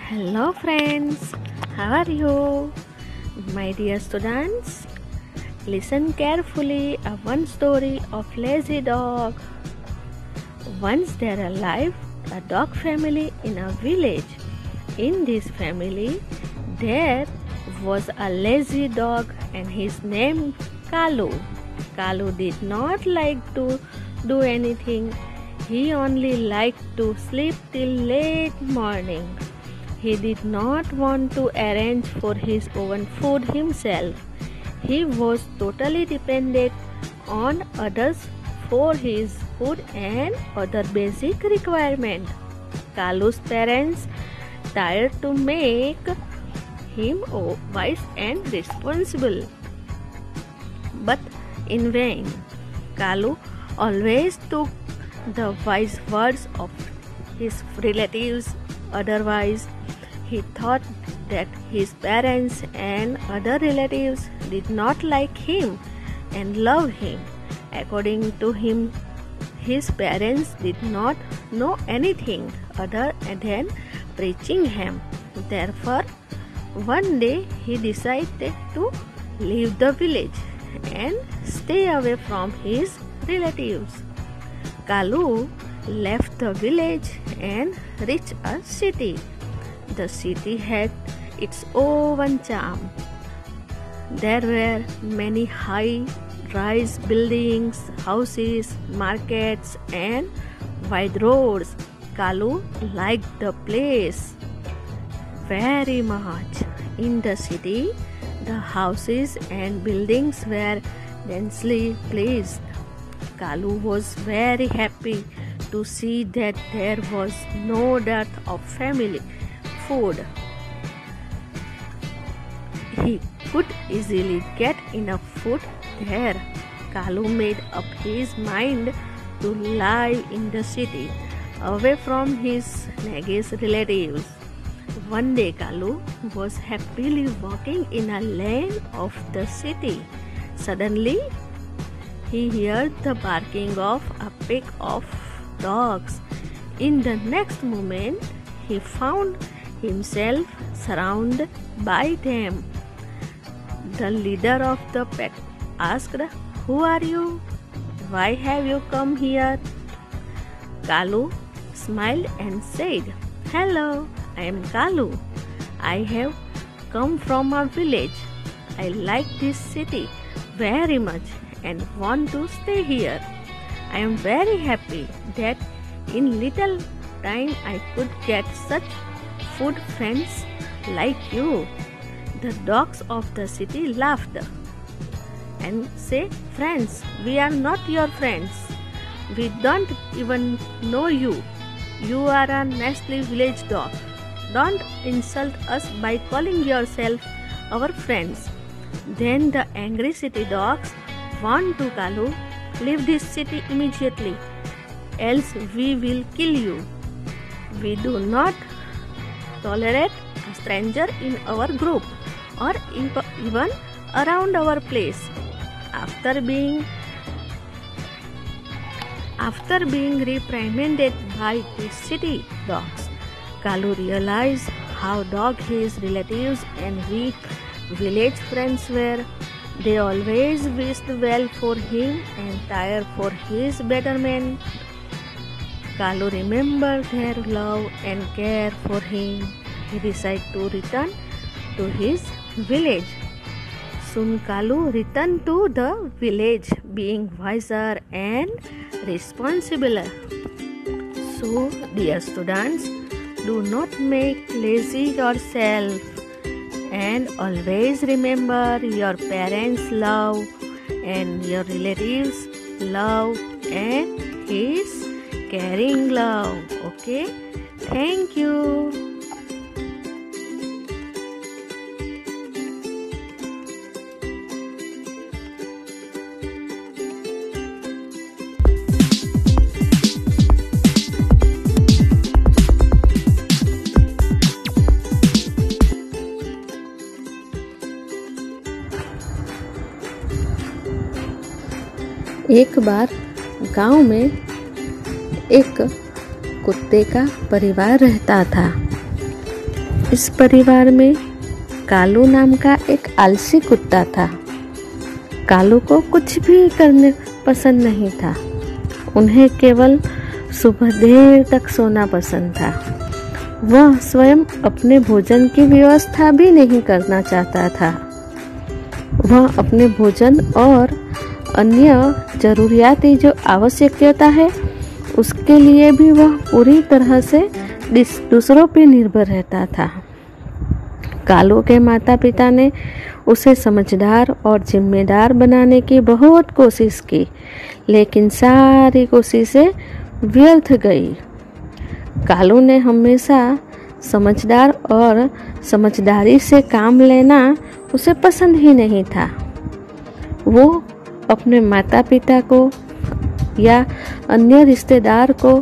Hello friends, how are you? My dear students, listen carefully one story of lazy dog. Once there lived a dog family in a village. In this family, there was a lazy dog and his name Kalu. Kalu did not like to do anything. He only liked to sleep till late morning. He did not want to arrange for his own food himself. He was totally dependent on others for his food and other basic requirements. Kalu's parents tried to make him wise and responsible, but in vain. Kalu always took the wise words of his relatives. Otherwise, he thought that his parents and other relatives did not like him and love him. According to him, his parents did not know anything other than preaching him. Therefore, one day he decided to leave the village and stay away from his relatives. Kalu left the village and reached a city. The city had its own charm. There were many high-rise buildings, houses, markets, and wide roads. Kalu liked the place very much. In the city, the houses and buildings were densely placed. Kalu was very happy to see that there was no dearth of family food. He could easily get enough food there. Kalu made up his mind to live in the city, away from his nagging relatives. One day Kalu was happily walking in a lane of the city. Suddenly, he heard the barking of a pack of dogs. In the next moment, he found himself surrounded by them. The leader of the pack asked, "Who are you? Why have you come here?" Kalu smiled and said, "Hello, I am Kalu. I have come from a village. I like this city very much and want to stay here. I am very happy that in little time I could get such food friends like you." The dogs of the city laughed and said, "Friends, we are not your friends. We don't even know you. You are a nasty village dog. Don't insult us by calling yourself our friends." Then the angry city dogs warned to Kalu, "Leave this city immediately, else we will kill you. We do not tolerate a stranger in our group or even around our place." After being reprimanded by the city dogs, Kalu realized how dog his relatives and weak village friends were. They always wished well for him and cared for his betterment. Kalu remembered their love and care for him. He decided to return to his village. Soon Kalu returned to the village, being wiser and responsible. So, dear students, do not make lazy yourself and always remember your parents' love and your relatives' love and his caring love. Okay? Thank you. एक बार गांव में एक कुत्ते का परिवार रहता था। इस परिवार में कालू नाम का एक आलसी कुत्ता था। कालू को कुछ भी करने पसंद नहीं था। उन्हें केवल सुबह देर तक सोना पसंद था। वह स्वयं अपने भोजन की व्यवस्था भी नहीं करना चाहता था। वह अपने भोजन और अन्य जरूरियाती जो आवश्यकता है उसके लिए भी वह पूरी तरह से दूसरों पर निर्भर रहता था। कालू के माता पिता ने उसे समझदार और जिम्मेदार बनाने की बहुत कोशिश की, लेकिन सारी कोशिशें व्यर्थ गई। कालू ने हमेशा समझदार और समझदारी से काम लेना उसे पसंद ही नहीं था। वो अपने माता पिता को या अन्य रिश्तेदार को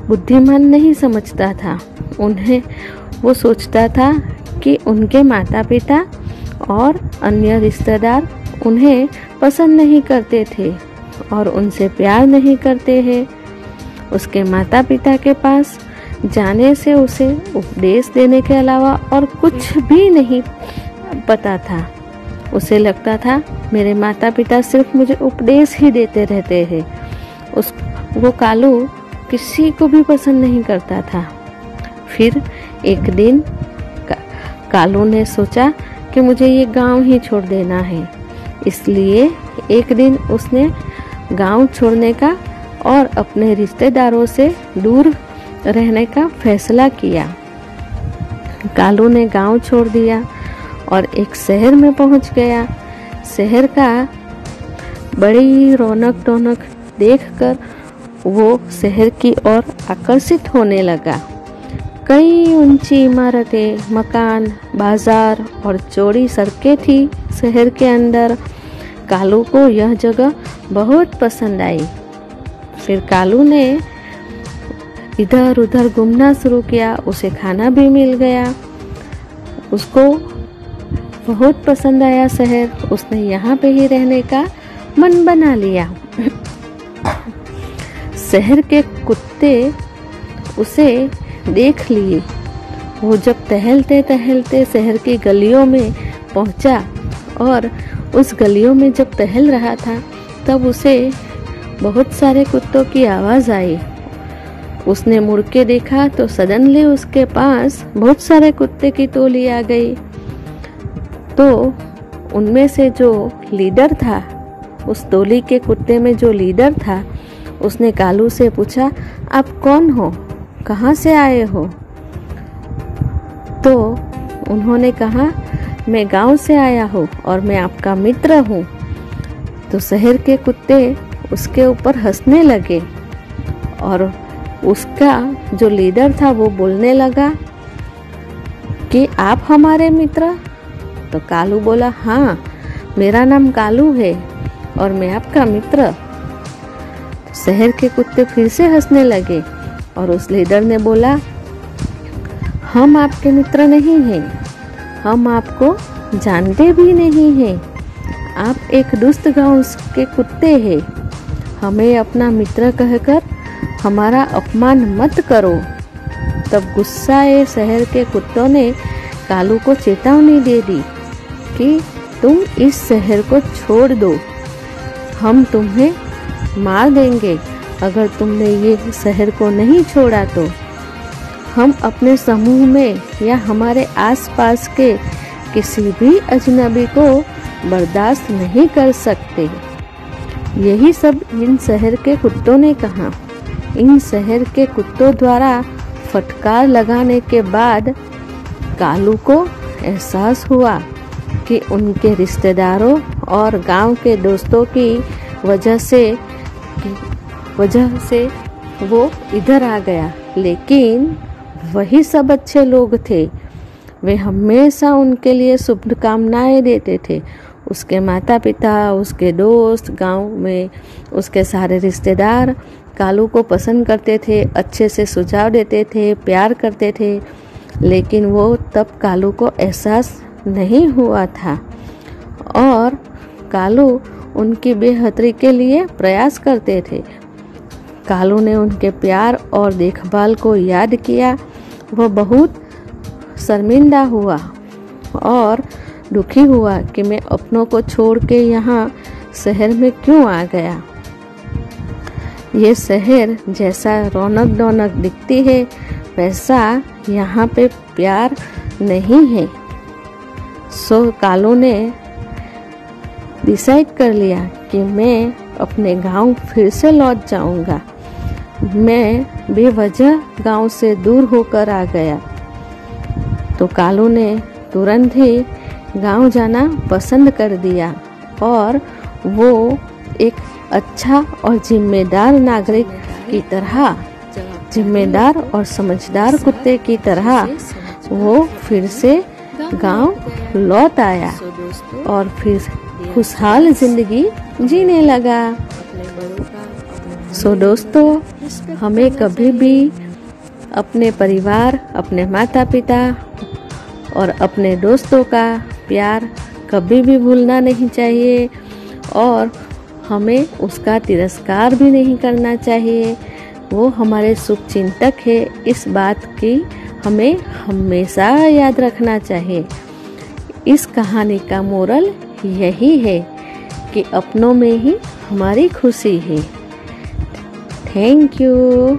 बुद्धिमान नहीं समझता था। वो सोचता था कि उनके माता पिता और अन्य रिश्तेदार उन्हें पसंद नहीं करते थे और उनसे प्यार नहीं करते हैं। उसके माता पिता के पास जाने से उसे उपदेश देने के अलावा और कुछ भी नहीं पता था। उसे लगता था मेरे माता पिता सिर्फ मुझे उपदेश ही देते रहते हैं। वो कालू किसी को भी पसंद नहीं करता था। फिर एक दिन कालू ने सोचा कि मुझे ये गांव ही छोड़ देना है। इसलिए एक दिन उसने गांव छोड़ने का और अपने रिश्तेदारों से दूर रहने का फैसला किया। कालू ने गांव छोड़ दिया और एक शहर में पहुंच गया। शहर का बड़ी रौनक देखकर वो शहर की ओर आकर्षित होने लगा। कई ऊंची इमारतें, मकान, बाजार और चौड़ी सड़कें थी शहर के अंदर। कालू को यह जगह बहुत पसंद आई। फिर कालू ने इधर उधर घूमना शुरू किया। उसे खाना भी मिल गया। उसको बहुत पसंद आया शहर। उसने यहाँ पे ही रहने का मन बना लिया। शहर के कुत्ते उसे देख लिए। वो जब टहलते टहलते शहर की गलियों में पहुंचा और उस गलियों में जब टहल रहा था तब उसे बहुत सारे कुत्तों की आवाज़ आई। उसने मुड़ के देखा तो सडनली उसके पास बहुत सारे कुत्ते की टोली आ गई। तो उनमें से जो लीडर था, उस टोली के कुत्ते में जो लीडर था, उसने कालू से पूछा, आप कौन हो, कहाँ से आए हो? तो उन्होंने कहा, मैं गांव से आया हूँ और मैं आपका मित्र हूँ। तो शहर के कुत्ते उसके ऊपर हंसने लगे और उसका जो लीडर था वो बोलने लगा कि आप हमारे मित्र? तो कालू बोला, हाँ, मेरा नाम कालू है और मैं आपका मित्र। शहर के कुत्ते फिर से हंसने लगे और उस लीडर ने बोला, हम आपके मित्र नहीं हैं, हम आपको जानते भी नहीं हैं, आप एक दुष्ट गांव के कुत्ते हैं। हमें अपना मित्र कहकर हमारा अपमान मत करो। तब गुस्साए शहर के कुत्तों ने कालू को चेतावनी दे दी कि तुम इस शहर को छोड़ दो, हम तुम्हें मार देंगे अगर तुमने ये शहर को नहीं छोड़ा। तो हम अपने समूह में या हमारे आसपास के किसी भी अजनबी को बर्दाश्त नहीं कर सकते। यही सब इन शहर के कुत्तों ने कहा। इन शहर के कुत्तों द्वारा फटकार लगाने के बाद कालू को एहसास हुआ कि उनके रिश्तेदारों और गांव के दोस्तों की वजह से वो इधर आ गया। लेकिन वही सब अच्छे लोग थे। वे हमेशा उनके लिए शुभकामनाएं देते थे। उसके माता पिता, उसके दोस्त, गांव में उसके सारे रिश्तेदार कालू को पसंद करते थे, अच्छे से सुझाव देते थे, प्यार करते थे। लेकिन वो तब कालू को एहसास नहीं हुआ था और कालू उनकी बेहतरी के लिए प्रयास करते थे। कालू ने उनके प्यार और देखभाल को याद किया। वह बहुत शर्मिंदा हुआ और दुखी हुआ कि मैं अपनों को छोड़ के यहाँ शहर में क्यों आ गया। ये शहर जैसा रौनक डौनक दिखती है वैसा यहाँ पे प्यार नहीं है। सो कालू ने डिसाइड कर लिया कि मैं अपने गांव फिर से लौट जाऊंगा। मैं बेवजह गांव से दूर होकर आ गया। तो कालू ने तुरंत ही गांव जाना पसंद कर दिया और वो एक अच्छा और जिम्मेदार नागरिक की तरह, जिम्मेदार और समझदार कुत्ते की तरह वो फिर से गांव लौट आया और फिर खुशहाल जिंदगी जीने लगा। सो दोस्तों, हमें कभी भी अपने परिवार, अपने माता पिता और अपने दोस्तों का प्यार कभी भी भूलना नहीं चाहिए और हमें उसका तिरस्कार भी नहीं करना चाहिए। वो हमारे शुभचिंतक है, इस बात की हमें हमेशा याद रखना चाहिए। इस कहानी का मोरल यही है कि अपनों में ही हमारी खुशी है। Thank you.